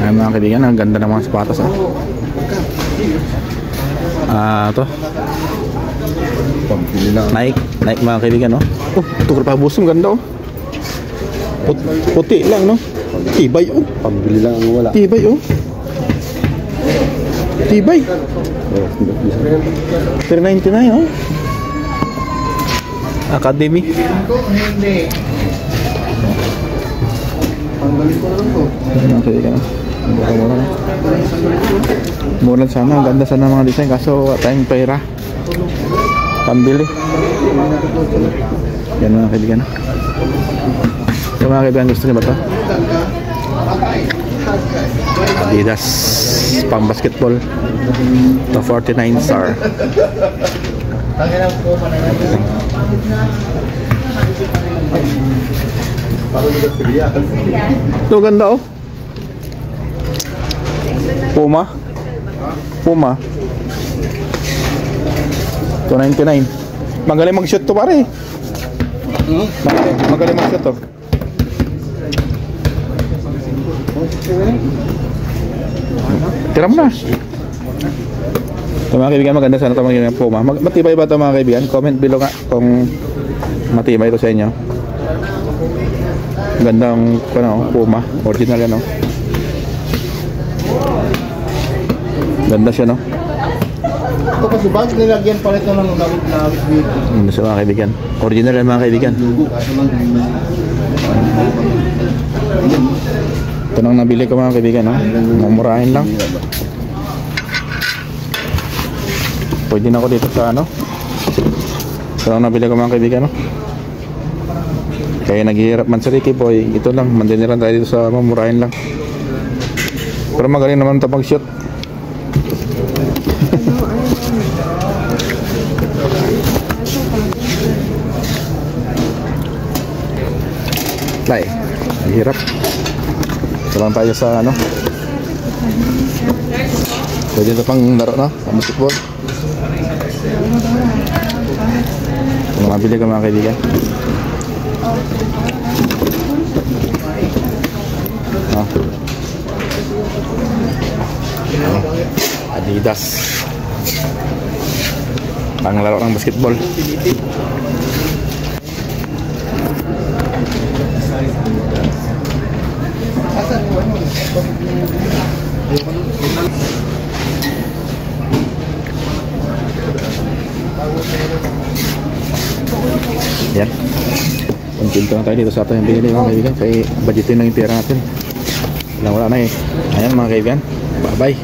Ayan mga kaibigan, ang ganda ng mga sapatos. Ito Nike mga kaibigan, no? Oh, tukar pa busong, ganda, oh. Puti lang, no? Tibay, oh. Pambili lang ang wala. Tibay, oh. Tibay. 399, oh. Academy. Panggaling ko lang to. Mga kaibigan, mura-mura, no? Mura sana, ang ganda sana mga design, kaso tayong pera pambili. Yan mga kaibigan, no? So mga kaibigan, gusto nyo ba ito? Adidas pang basketball, to 49 star. Ito ganda, oh. Puma 299. Magaling mag-shoot to, pare. Magaling mag-shoot to. Tira mo na. Ito mga kaibigan, maganda sana ito mga Puma. Matibay ba ito mga kaibigan? Comment below nga kung matibay ito sa inyo. Gandang Puma. Original yan, no? Ganda siya, no? Ito kasi bakit nilagyan pa ito ng gamit na dito? Ganda siya mga kaibigan. Original yan mga kaibigan. Ito nang nabili ko mga kaibigan, no? Mamurahin lang. Pwede na ako dito sa ano. Ito nang nabili ko mga kaibigan, no? Kaya naghihirap man sa Ricky Boy. Ito lang, mandiniran tayo dito sa mamurahin lang. Pero magaling naman ito pag-shoot. Lai, hirap. Salang tayo sa ano. Pwede ito pang laro, no? Pang basketball. Kung mabili ka mga kaibigan. Adidas pang laro ng basketball. Yan, kontinto na tayo dito sa ating binili mga kaibigan. Kaya budgetin lang yung pera natin. Wala na eh. Ayan mga kaibigan, bye bye.